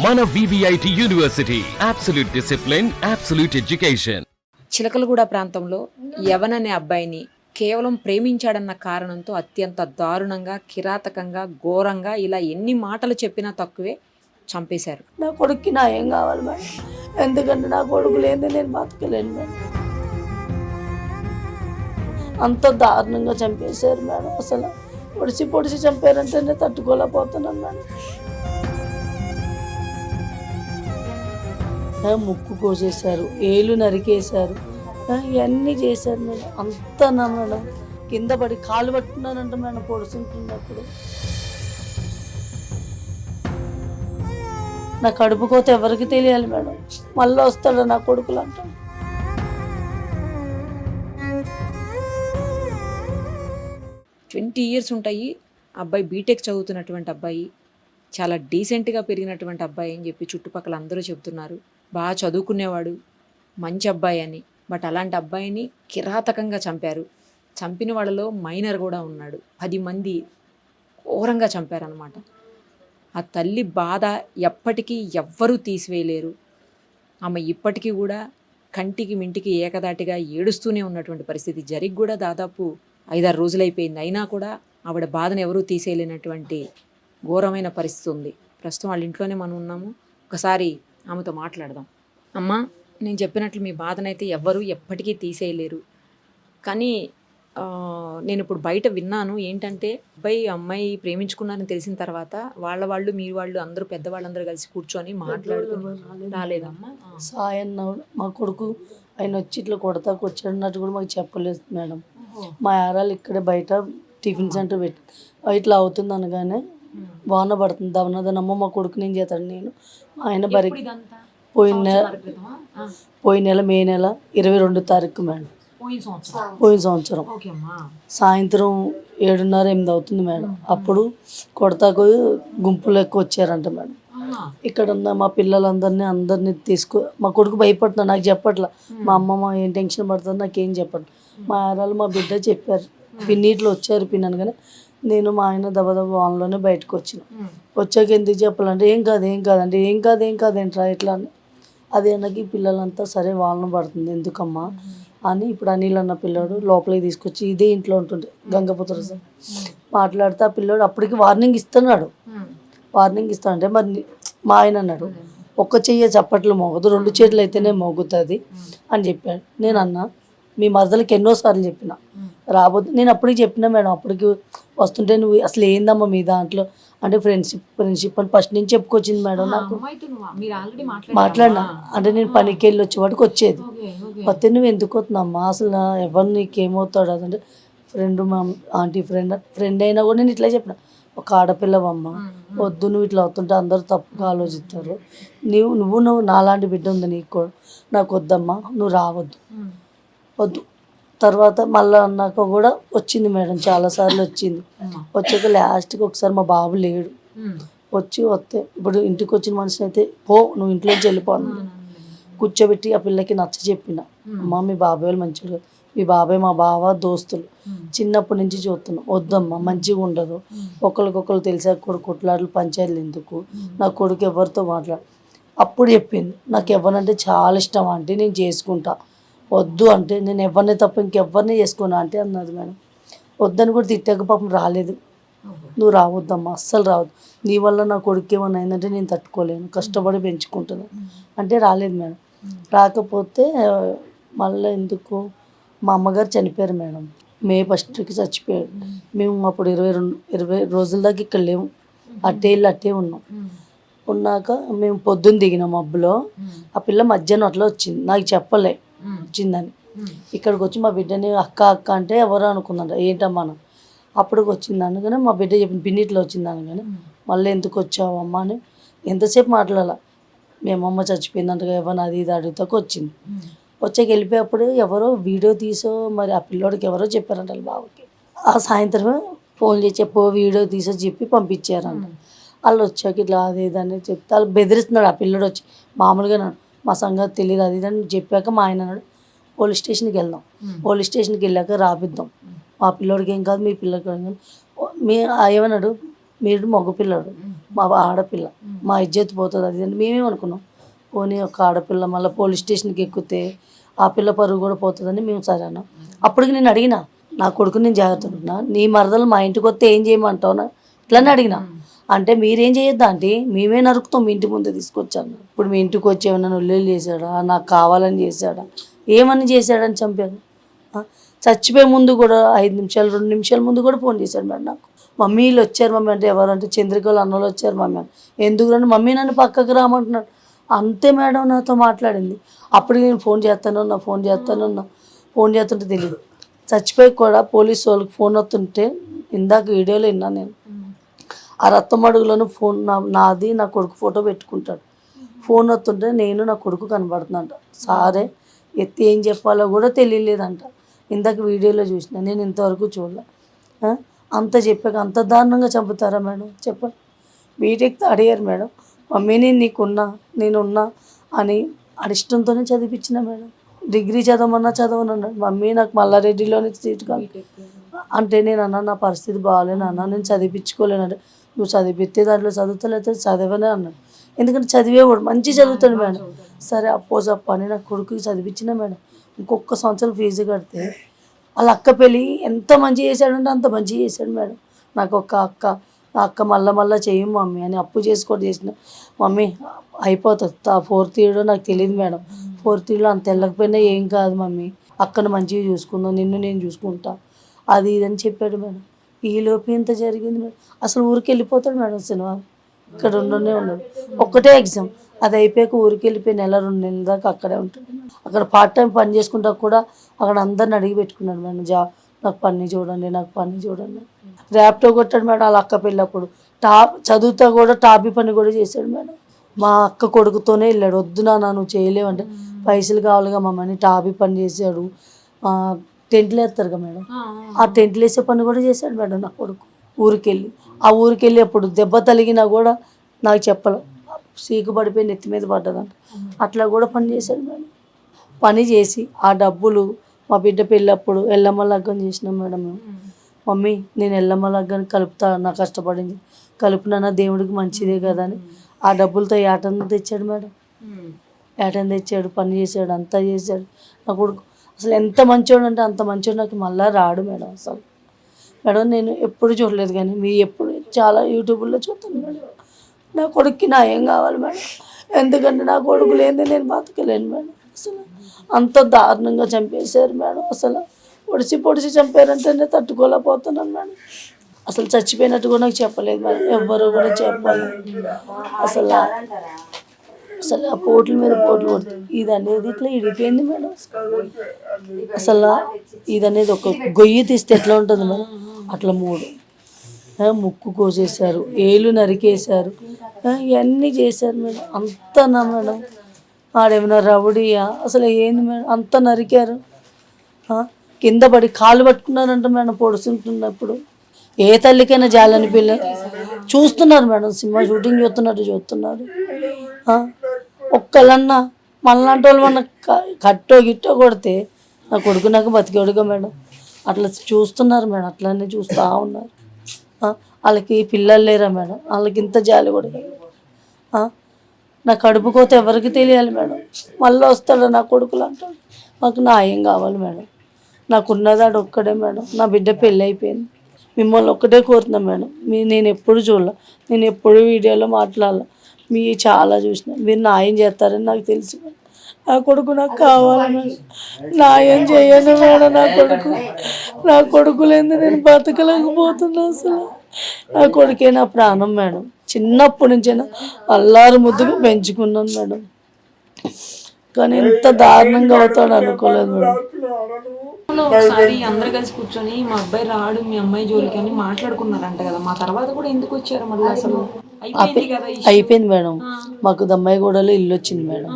మన VVIT university absolute discipline, absolute education. Chilkalguda ప్రాంతంలో యవన్ అనే అబ్బాయిని కేవలం ప్రేమించాడన్న కారణంతో అత్యంత దారుణంగా, కిరాతకంగా, ఘోరంగా ఇలా ఎన్ని మాటలు చెప్పినా తక్కువే చంపేశారు. నా కొడుక్కి నా ఏం కావాలి మేడం, ఎందుకంటే నా కొడుకు లేని నేను బతకలేను మేడం. అంత దారుణంగా చంపేశారు మేడం. అసలు పొడిచి చంపారంటే నేను తట్టుకోలేకపోతున్నాను మేడం. ముక్కు కోసేశారు, ఏళ్ళు నరికేశారు, ఇవన్నీ చేశారు మేడం. అంతా నా మేడం కింద పడి కాలు పట్టుకున్నానంట మేడం పొడుచుంటున్నప్పుడు. నా కడుపు కోత ఎవరికి తెలియాలి మేడం, మళ్ళీ వస్తాడు నా కొడుకులు అంట. years ఉంటాయి. అబ్బాయి బీటెక్ చదువుతున్నటువంటి అబ్బాయి, చాలా డీసెంట్గా పెరిగినటువంటి అబ్బాయి అని చెప్పి చుట్టుపక్కల అందరూ చెబుతున్నారు. బాగా చదువుకునేవాడు, మంచి అబ్బాయి అని. బట్ అలాంటి అబ్బాయిని కిరాతకంగా చంపారు. చంపిన వాళ్ళలో మైనర్ కూడా ఉన్నాడు. 10 మంది ఘోరంగా చంపారనమాట. ఆ తల్లి బాధ ఎప్పటికీ ఎవ్వరూ తీసివేయలేరు. ఆమె ఇప్పటికీ కూడా కంటికి మింటికి ఏకదాటిగా ఏడుస్తూనే ఉన్నటువంటి పరిస్థితి. జరిగి కూడా దాదాపు 5-6 రోజులు అయిపోయింది. అయినా కూడా ఆవిడ బాధను ఎవరూ తీసేయలేనటువంటి ఘోరమైన పరిస్థితి ఉంది. ప్రస్తుతం వాళ్ళ ఇంట్లోనే మనం ఉన్నాము. ఒకసారి ఆమెతో మాట్లాడదాం. అమ్మా, నేను చెప్పినట్లు మీ బాధనైతే ఎవ్వరూ ఎప్పటికీ తీసేయలేరు. కానీ నేను ఇప్పుడు బయట విన్నాను ఏంటంటే, అమ్మాయి ప్రేమించుకున్నారని తెలిసిన తర్వాత వాళ్ళు మీరు వాళ్ళు అందరూ పెద్దవాళ్ళందరూ కలిసి కూర్చొని మాట్లాడుకుని రాలేదమ్మా. సాయన్న మా కొడుకు ఆయన వచ్చి ఇట్లా కొడతాకు వచ్చాడన్నట్టు కూడా మాకు చెప్పలేదు మేడం. మా యారాలు ఇక్కడే బయట టిఫిన్ సెంటర్ పెట్టి ఇట్లా అవుతుంది అనగానే వాన పడుతుంది దవనదనమ్మ మా కొడుకు నేను చేతాడు. నేను ఆయన పోయిన నెల మే నెల 22 తారీఖు మేడం, పోయిన సంవత్సరం సాయంత్రం 7:30-8 అవుతుంది మేడం. అప్పుడు కొడతాకు గుంపులు ఎక్కువ వచ్చారంట మేడం. ఇక్కడ ఉన్న మా అందరినీ మా కొడుకు భయపడుతున్నా, నాకు చెప్పట్లా. మా అమ్మమ్మ ఏం టెన్షన్ పడుతుంది నాకేం చెప్పట్లా. మా ఆరాలు మా బిడ్డ చెప్పారు, పిన్నీట్లో వచ్చారు పిన్నాను. కానీ నేను మా ఆయన దబదబ వాన్లోనే బయటకు వచ్చిన. వచ్చాక ఎందుకు చెప్పాలంటే ఏం కాదంటే ఏం కాదేంట్రా ఇట్లా అని. అదే నాకు పిల్లలంతా సరే వాళ్ళను పడుతుంది ఎందుకమ్మా అని. ఇప్పుడు అనిల్ అన్న పిల్లాడు లోపలికి తీసుకొచ్చి ఇదే ఇంట్లో ఉంటుండే గంగపుత్ర సార్ మాట్లాడితే ఆ పిల్లాడు అప్పటికి వార్నింగ్ ఇస్తున్నాడు. అంటే మరి మా ఆయన అన్నాడు, ఒక్క చెయ్యి చప్పట్లు మోగదు, 2 చేతులు అయితేనే మోగుతుంది అని చెప్పాడు. నేను అన్నా, మీ మరదలకి ఎన్నోసార్లు చెప్పిన రాబోద్దు. నేను అప్పటికి చెప్పినా మేడం. అప్పటికి వస్తుంటే నువ్వు అసలు ఏందమ్మా మీ దాంట్లో అంటే ఫ్రెండ్షిప్ అని ఫస్ట్ నుంచి చెప్పుకొచ్చింది మేడం. నాకు మాట్లాడినా అంటే నేను పనికి వెళ్ళి వచ్చేవాడికి వచ్చేది. వస్తే నువ్వు ఎందుకు వస్తున్నామ్మా అసలు ఎవరు నీకేమవుతాడు అదంటే మా ఆంటీ ఫ్రెండ్ అయినా కూడా నేను ఇట్లా చెప్పిన, ఒక ఆడపిల్లవమ్మ వద్దు, నువ్వు ఇట్లా అవుతుంటే అందరూ తప్పుగా ఆలోచిస్తారు. నువ్వు నాలాంటి బిడ్డ ఉంది నీకు కూడా, నాకు వద్దమ్మా నువ్వు రావద్దు వద్దు. తర్వాత మళ్ళీ అన్నాక కూడా వచ్చింది మేడం, చాలాసార్లు వచ్చింది. వచ్చాక లాస్ట్కి ఒకసారి మా బాబు లేడు, వస్తే ఇప్పుడు ఇంటికి వచ్చిన మనిషిని అయితే నువ్వు ఇంట్లోంచి వెళ్ళిపోను కూర్చోబెట్టి ఆ పిల్లకి నచ్చ చెప్పిన, అమ్మ మీ బాబాయ్ వాళ్ళు మంచిగా, మీ బాబాయ్ మా బావ దోస్తులు చిన్నప్పటి నుంచి చూస్తున్నాం, వద్దమ్మా మంచిగా ఉండదు, ఒకరికొకరు తెలిసాక కూడా కొట్లాటలు పంచాయతీలు ఎందుకు, నా కొడుకు ఎవరితో మాట్లాడు. అప్పుడు చెప్పింది, నాకు ఎవరంటే చాలా ఇష్టం అంటే నేను చేసుకుంటా, వద్దు అంటే నేను ఎవరిని తప్ప ఇంకెవరిని చేసుకున్నా అంటే అన్నది మేడం. వద్దని కూడా తిట్టాక పాపం రాలేదు. నువ్వు రావద్దమ్మా అస్సలు రావద్దు, నీ వల్ల నా కొడుకు ఏమన్నా అయిందంటే నేను తట్టుకోలేను, కష్టపడి పెంచుకుంటాను అంటే రాలేదు మేడం. రాకపోతే మళ్ళీ ఎందుకు మా అమ్మగారు చనిపోయారు మేడం. మే 1కి చచ్చిపోయారు. మేము అప్పుడు 20 రోజుల దాకా ఇక్కడ లేము, అట్టే ఉన్నాక మేము పొద్దున్న దిగినాం మబ్బులో. ఆ పిల్ల మధ్యాహ్నం అట్లా వచ్చింది, నాకు చెప్పలే వచ్చిందని. ఇక్కడికి వచ్చి మా బిడ్డని అక్క అంటే ఎవరు అనుకుందంట, ఏంటమ్మా అప్పటికి వచ్చింది అనగానే మా బిడ్డ చెప్పింది పిన్నిట్లో వచ్చింది అనగానే మళ్ళీ ఎందుకు వచ్చావమ్మా అని ఎంతసేపు మాట్లాడాల. మేమమ్మ చచ్చిపోయిందంటగా ఎవరు అది ఇది అడుగుతాకు వచ్చింది. వచ్చాక వెళ్ళిపోయేప్పుడు ఎవరో వీడియో తీసో మరి ఆ పిల్లోడికి ఎవరో చెప్పారంట వాళ్ళ బావకి. ఆ సాయంత్రమే ఫోన్ చేసి వీడియో తీసో చెప్పి పంపించారంట. వాళ్ళు వచ్చాక ఇట్లా అది ఇదని చెప్తే వాళ్ళు బెదిరిస్తున్నాడు ఆ పిల్లడు వచ్చి. మామూలుగా మా సంగతి తెలియదు అది ఇదని చెప్పాక మా ఆయన అన్నాడు, పోలీస్ స్టేషన్కి వెళ్దాం, పోలీస్ స్టేషన్కి వెళ్ళాక రాపిద్దాం, మా పిల్లోడికి ఏం కాదు మీ పిల్లడికి ఏం కాదు. ఏమన్నాడు, మీరు మగపిల్లడు మా ఆడపిల్ల, మా ఇజ్జత్ పోతుంది అది అని మేమేమనుకున్నాం. పోనీ ఒక ఆడపిల్ల మళ్ళీ పోలీస్ స్టేషన్కి ఎక్కితే ఆ పిల్ల పరుగు కూడా పోతుందని మేము సరే అన్నాం. అప్పటికి నేను అడిగిన నా కొడుకు నేను జాగ్రత్త ఉంటున్నా, నీ మరదలు మా ఇంటికి వస్తే ఏం చేయమంటావు ఇట్లనే అడిగిన. అంటే మీరేం చేయొద్దా అంటే మేమే నరుకుతాం మీ ఇంటి ముందే తీసుకొచ్చాను. ఇప్పుడు మీ ఇంటికి వచ్చి ఏమన్నా నొల్లేలు చేశాడా, నాకు కావాలని చేశాడా, ఏమని చేశాడని చంపాను. చచ్చిపోయే ముందు కూడా 5 నిమిషాలు 2 నిమిషాల ముందు కూడా ఫోన్ చేశాడు మేడం నాకు. మమ్మీ వీళ్ళు వచ్చారు మమ్మీ అంటే ఎవరంటే చంద్రికలు అన్నలు వచ్చారు మమ్మీ అని. ఎందుకు రండి మమ్మీ నన్ను పక్కకు రామంటున్నాడు. అంతే మేడం నాతో మాట్లాడింది. అప్పటికి నేను ఫోన్ చేస్తానున్నా ఫోన్ చేస్తుంటే తెలియదు. చచ్చిపోయి కూడా పోలీసు వాళ్ళకి ఫోన్ వస్తుంటే ఇందాక వీడియోలో విన్నాను నేను. ఆ రక్తం అడుగులను ఫోన్ నాది నా కొడుకు ఫోటో పెట్టుకుంటాడు. ఫోన్ వస్తుంటే నేను నా కొడుకు కనబడుతుందంట. సారే ఎత్తి ఏం చెప్పాలో కూడా తెలియలేదంట. ఇందాక వీడియోలో చూసిన, నేను ఇంతవరకు చూడలే. అంత చెప్పాక అంత దారుణంగా చంపుతారా మేడం చెప్పండి. బీటెక్ అడిగారు మేడం, మమ్మీ నేను నీకున్నా నేనున్నా అని అడిష్టంతోనే చదివించిన మేడం. డిగ్రీ చదవనన్నాడు. మమ్మీ నాకు మల్లారెడ్డిలోనే సీట్ కాదు అంటే నేను అన్నా నా పరిస్థితి బాగాలేను అన్నా, నేను చదివించుకోలేనంటే నువ్వు చదివిస్తే దాంట్లో చదువుతలేతే చదవనే అన్నాడు. ఎందుకంటే చదివేవాడు మంచి చదువుతాడు మేడం. సరే అప్ప అని నా కొడుకుకి చదివించిన మేడం. ఇంకొక సంవత్సరం ఫీజు కడితే వాళ్ళ అక్క పెళ్ళి ఎంత మంచి చేశాడంటే అంత మంచి చేశాడు మేడం. నాకు ఒక అక్క, ఆ అక్క మళ్ళా చెయ్యం మమ్మీ అని అప్పు చేసుకోవడం చేసిన. మమ్మీ అయిపోతుంది 4th ఇయర్ నాకు తెలియదు మేడం. 4th ఇయర్లో అంత వెళ్ళకపోయినా ఏం కాదు మమ్మీ, అక్కను మంచిగా చూసుకుందాం, నిన్ను నేను చూసుకుంటా అది ఇదని చెప్పాడు మేడం. ఈలోపు ఇంత జరిగింది మేడం. అసలు ఊరికి వెళ్ళిపోతాడు మేడం సినిమా, ఇక్కడ ఉండనే ఉన్నాడు. ఒక్కటే ఎగ్జామ్ అది అయిపోయాక ఊరికి వెళ్ళిపోయి 1-2 నెలల దాకా అక్కడే ఉంటాడు. అక్కడ పార్ట్ టైం పని చేసుకుంటా కూడా అక్కడ అందరిని అడిగి పెట్టుకున్నాడు మేడం. నాకు పని చూడండి. ర్యాప్టో కొట్టాడు మేడం వాళ్ళ అక్క పెళ్ళప్పుడు. చదువుతా కూడా టాపీ పని కూడా చేశాడు మేడం. మా అక్క కొడుకుతోనే వెళ్ళాడు. వద్దు నాన్న నువ్వు చేయలేవంటే పైసలు కావాలిగా మమ్మల్ని టాపీ పని చేశాడు. టెంట్లు వేస్తారు కదా మేడం, ఆ టెంట్లు వేసే పని కూడా చేశాడు మేడం నా కొడుకు. ఆ ఊరికి వెళ్ళి అప్పుడు దెబ్బ తలిగినా కూడా నాకు చెప్పలే, సీకు పడిపోయి నెత్తి మీద పడ్డదంట. అట్లా కూడా పని చేశాడు మేడం. పని చేసి ఆ డబ్బులు మా బిడ్డ పెళ్ళప్పుడు ఎల్లమ్మ లగ్గం చేసినాం మేడం మేము. మమ్మీ నేను ఎల్లమ్మ లగ్గాన్ని కలుపుతా, నా కష్టపడింది కలుపునా దేవుడికి మంచిదే కదా అని ఆ డబ్బులతో ఏటను తెచ్చాడు మేడం. ఏటను తెచ్చాడు, పని చేశాడు, అంతా చేశాడు. నా కొడుకు అసలు ఎంత మంచోడు అంటే అంత మంచోడు. నాకు మళ్ళీ రాడు మేడం అసలు. మేడం నేను ఎప్పుడు చూడలేదు కానీ మీ ఎప్పుడు చాలా యూట్యూబ్లో చూస్తాను మేడం. నా కొడుక్కి నా ఏం కావాలి మేడం, ఎందుకంటే నా కొడుకు లేనిదే నేను బతకలేను మేడం. అసలు అంత దారుణంగా చంపేశారు మేడం. అసలు పొడిచి చంపారంటేనే తట్టుకోలేకపోతున్నాను మేడం. అసలు చచ్చిపోయినట్టు కూడా నాకు చెప్పలేదు మేడం, ఎవ్వరు కూడా చెప్పాలి. అసలు ఆ పోట్ల మీద పోట్లు కొడుతుంది. ఇది అనేది ఇట్లా ఇడిపోయింది మేడం. అసలు ఇది అనేది ఒక గొయ్యి తీస్తే ఎట్లా ఉంటుంది మేడం అట్లా 3 ముక్కు కోసేశారు, ఏళ్ళు నరికేశారు, ఇవన్నీ చేశారు మేడం. అంతనా మేడం ఆడేమైనా రౌడీయా అసలు ఏంది మేడం, అంత నరికారు. కింద పడి కాళ్ళు పట్టుకున్నారంట మేడం పొడుచుంటున్నప్పుడు. ఏ తల్లికైనా జాలని పిల్ల చూస్తున్నారు మేడం, సినిమా షూటింగ్ చూస్తున్నారు. ఒక్కళ్ళన్నా మళ్ళాంటి వాళ్ళు మన కట్టో గిట్టో కొడితే నా కొడుకు నాకు బతికేడుగా మేడం. అట్లా చూస్తున్నారు మేడం, అట్లనే చూస్తూ ఉన్నారు. వాళ్ళకి పిల్లలు లేరా మేడం, వాళ్ళకి ఇంత జాలి కూడా. నా కడుపు కోత ఎవరికి తెలియాలి మేడం. మళ్ళీ వస్తాడు నా కొడుకులు అంటాడు. మాకు న్యాయం కావాలి మేడం. నాకున్నదాడు ఒక్కడే మేడం. నా బిడ్డ పెళ్ళి అయిపోయింది. మిమ్మల్ని ఒక్కటే కోరుతున్నాను మేడం. నేను ఎప్పుడు చూడలే, నేను ఎప్పుడు వీడియోలో మాట్లాడాల, మీ చాలా చూసిన, మీరు న్యాయం చేస్తారని నాకు తెలుసు మేడం. నా కొడుకు నాకు కావాలి మేడం. న్యాయం చేయను మేడం. నా కొడుకు లేని నేను బతకలేకపోతున్నా. అసలు నా కొడుకే నా ప్రాణం మేడం. చిన్నప్పటి నుంచైనా అల్లారు ముద్దుగా పెంచుకున్నాను మేడం. కానీ ఇంత దారుణంగా అవుతాడు అనుకోలేదు మేడం. ఒకసారి అందరు కలిసి కూర్చొని మా అబ్బాయి రాడు మీ అమ్మాయి జోలికి అని మాట్లాడుకున్నారంట కదా, మా తర్వాత కూడా ఎందుకు వచ్చారు మళ్ళీ? అసలు అయిపోయింది మేడం. మాకు దమ్మాయిగూడలో ఇల్లు వచ్చింది మేడం.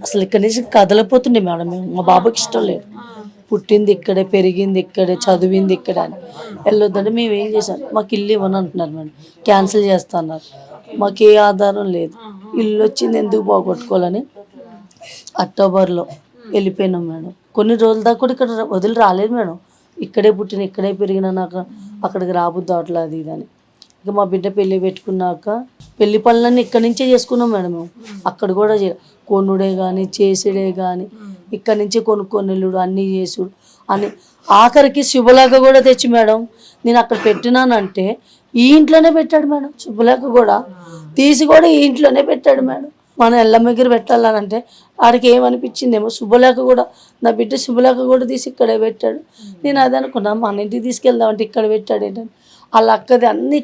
అసలు ఇక్కడి నుంచి కదలపోతుండే మేడం. మేము మా బాబుకి ఇష్టం లేదు, పుట్టింది ఇక్కడే, పెరిగింది ఇక్కడే, చదివింది ఇక్కడే అని వెళ్ళొద్దంటే మేము ఏం చేసాం, మాకు ఇల్లు ఇవ్వను అంటున్నారు మేడం. క్యాన్సిల్ చేస్తా అన్నారు. మాకు ఏ ఆధారం లేదు. ఇల్లు వచ్చింది ఎందుకు పోగొట్టుకోవాలని అక్టోబర్లో వెళ్ళిపోయినాం మేడం. కొన్ని రోజుల దాకా కూడా ఇక్కడ వదిలి రాలేదు మేడం. ఇక్కడే పుట్టిన ఇక్కడే పెరిగిన నాకు అక్కడికి రాబుద్దు అట్లా అది ఇదని ఇక మా బిడ్డ పెళ్ళి పెట్టుకున్నాక పెళ్లి పనులన్నీ ఇక్కడి నుంచే చేసుకున్నాం మేడం మేము. అక్కడ కూడా కొనుడే కానీ చేసేడే కానీ ఇక్కడి నుంచే కొనుక్కొనిల్లుడు అన్నీ చేసుడు అని ఆఖరికి శుభలేఖ కూడా తెచ్చి మేడం నేను అక్కడ పెట్టినానంటే ఈ ఇంట్లోనే పెట్టాడు మేడం. శుభలేఖ కూడా తీసి కూడా ఈ ఇంట్లోనే పెట్టాడు మేడం. మనం ఎల్లమ్మ దగ్గర పెట్టాలనంటే ఆడికి ఏమనిపించిందేమో శుభలేఖ కూడా నా బిడ్డ శుభలేఖ కూడా తీసి ఇక్కడే పెట్టాడు. నేను అదే అనుకున్నా మన ఇంటికి తీసుకెళ్దామంటే ఇక్కడ పెట్టాడు ఏంటని. వాళ్ళ అక్కది అన్ని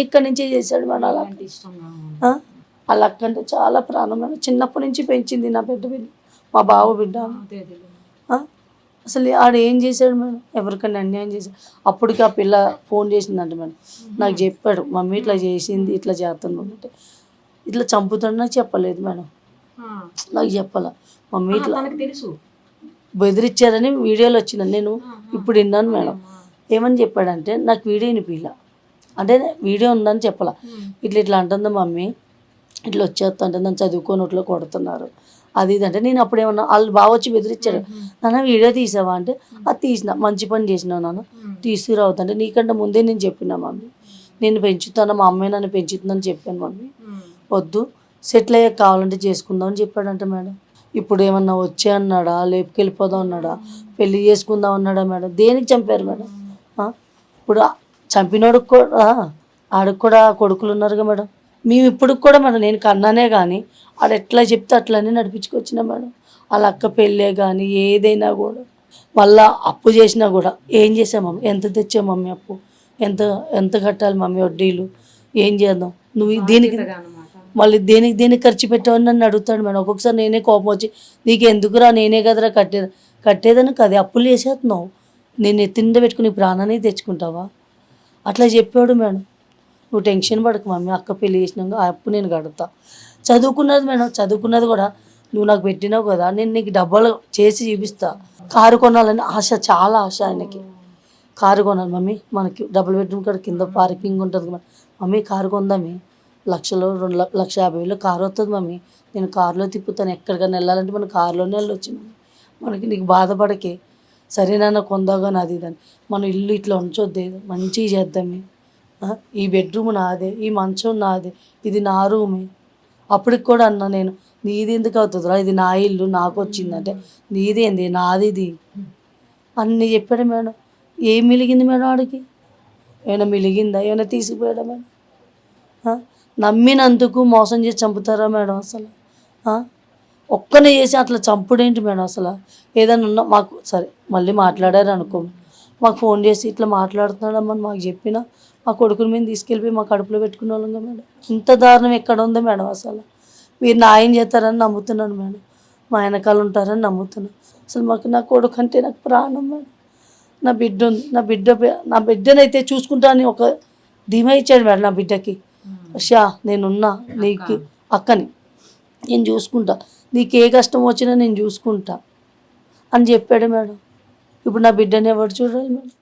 ఇక్కడి నుంచే చేశాడు మేడం. అలా వాళ్ళ అక్క అంటే చాలా ప్రాణం మేడం. చిన్నప్పటి నుంచి పెంచింది నా బిడ్డ మా బావ బిడ్డ. అసలు ఆడు ఏం చేశాడు మేడం, ఎవరికైనా అన్యాయం చేశాడు. అప్పటికి ఆ పిల్ల ఫోన్ చేసిందంట మేడం, నాకు చెప్పాడు మమ్మీ ఇట్లా చేసింది ఇట్లా చేస్తున్నాడు అంటే. ఇట్లా చంపుతాడు నాకు చెప్పలేదు మేడం, నాకు చెప్పాల మమ్మీ ఇట్లా తెలుసు బెదిరించారని వీడియోలో వచ్చిందని నేను ఇప్పుడు విన్నాను మేడం. ఏమని చెప్పాడంటే నాకు వీడియో వినిపిలా అంటే వీడియో ఉందని చెప్పాల. ఇట్లా ఇట్లా అంటుందా మమ్మీ ఇట్లా వచ్చేస్తుంటే నన్ను చదువుకోనట్లో కొడుతున్నారు అది ఇది అంటే. నేను అప్పుడు ఏమన్నా వాళ్ళు బాగా వచ్చి బెదిరించాడు, నాన్న వీడియో తీసావా అంటే అది తీసిన, మంచి పని చేసినావు నాన్న తీసుకురావుతుంటే నీకంటే ముందే నేను చెప్పినా మమ్మీ నేను పెంచుతాను మా అమ్మాయి నన్ను పెంచుతుందని చెప్పాను మమ్మీ, వద్దు సెటిల్ అయ్యాక కావాలంటే చేసుకుందాం అని చెప్పాడంట మేడం. ఇప్పుడు ఏమన్నా వచ్చే అన్నాడా లేపుకెళ్ళిపోదాం అన్నాడా పెళ్ళి చేసుకుందాం అన్నాడా మేడం? దేనికి చంపారు మేడం? ఇప్పుడు చంపినోడికి కూడా ఆడికి కూడా కొడుకులు ఉన్నారుగా మేడం. మేము ఇప్పుడు కూడా మేడం నేను కన్నానే కానీ ఆడ ఎట్లా చెప్తే అట్లనే నడిపించుకొచ్చినా మేడం. వాళ్ళ అక్క పెళ్ళే కానీ ఏదైనా కూడా మళ్ళా అప్పు చేసినా కూడా ఏం చేసాం మమ్మీ, ఎంత తెచ్చావు మమ్మీ అప్పు, ఎంత ఎంత కట్టాలి మమ్మీ వడ్డీలు, ఏం చేద్దాం నువ్వు దీనికి మళ్ళీ దేనికి ఖర్చు పెట్టావని నన్ను అడుగుతాడు మేడం. ఒక్కొక్కసారి నేనే కోపం వచ్చి నీకు ఎందుకురా నేనే కదరా కట్టేదని కదే అప్పులు చేసేస్తున్నావు, నేను ఎత్తిండ పెట్టుకుని ప్రాణాన్ని తెచ్చుకుంటావా అట్లా చెప్పాడు మేడం. నువ్వు టెన్షన్ పడకు మమ్మీ అక్క పెళ్ళి చేసినాక ఆ అప్పు నేను కడతా. చదువుకున్నది మేడం, చదువుకున్నది కూడా నువ్వు నాకు పెట్టినావు కదా నేను నీకు డబ్బులు చేసి చూపిస్తా. కారు కొనాలని ఆశ, చాలా ఆశ ఆయనకి. కారు కొనాలి మమ్మీ, మనకి డబుల్ బెడ్రూమ్ కాడ కింద పార్కింగ్ ఉంటుంది కదా మమ్మీ, కారు కొందామే 1,50,000 కారు వస్తుంది మమ్మీ, నేను కారులో తిప్పుతాను ఎక్కడికైనా వెళ్ళాలంటే మనం కారులోనే వెళ్ళొచ్చు మమ్మీ, మనకి నీకు బాధపడకే సరేనా కొందాగాని అది ఇదని. మన ఇల్లు ఇట్లా ఉంచొద్దే మంచిగా చేద్దామే, ఈ బెడ్రూమ్ నాదే, ఈ మంచం నాదే, ఇది నా రూమే. అప్పటికి కూడా అన్నా నేను నీది ఎందుకు అవుతుందిరా, ఇది నా ఇల్లు నాకు వచ్చిందంటే నీదేంది నాది ఇది అన్నీ చెప్పాడు మేడం. ఏం మిలిగింది మేడం వాడికి, ఏమైనా మిలిగిందా, ఏమైనా తీసిపోయాడా మేడం? నమ్మినందుకు మోసం చేసి చంపుతారా మేడం అసలు? ఒక్కనే చేసి అట్లా చంపుడేంటి మేడం అసలు? ఏదైనా ఉన్నా మాకు సరే మళ్ళీ మాట్లాడారు అనుకో, మాకు ఫోన్ చేసి ఇట్లా మాట్లాడుతున్నాడమ్మని మాకు చెప్పినా మా కొడుకుని మేము తీసుకెళ్ళిపోయి మా కడుపులో పెట్టుకునే వాళ్ళంగా మేడం. ఇంత దారుణం ఎక్కడ ఉందో మేడం అసలు? మీరు న్యాయం చేస్తారని నమ్ముతున్నాను మేడం, మా వెనకాల ఉంటారని నమ్ముతున్నాను. అసలు మాకు నా కొడుకు అంటే నాకు ప్రాణం మేడం. నా బిడ్డ ఉంది, నా బిడ్డనైతే చూసుకుంటానని ఒక ధీమా ఇచ్చాడు మేడం నా బిడ్డకి. నేనున్నా నీకు అక్కని నేను చూసుకుంటా, నీకు ఏ కష్టం వచ్చినా నేను చూసుకుంటా అని చెప్పాడు మేడం. ఇప్పుడు నా బిడ్డని ఎవరు చూడాలి మేడం?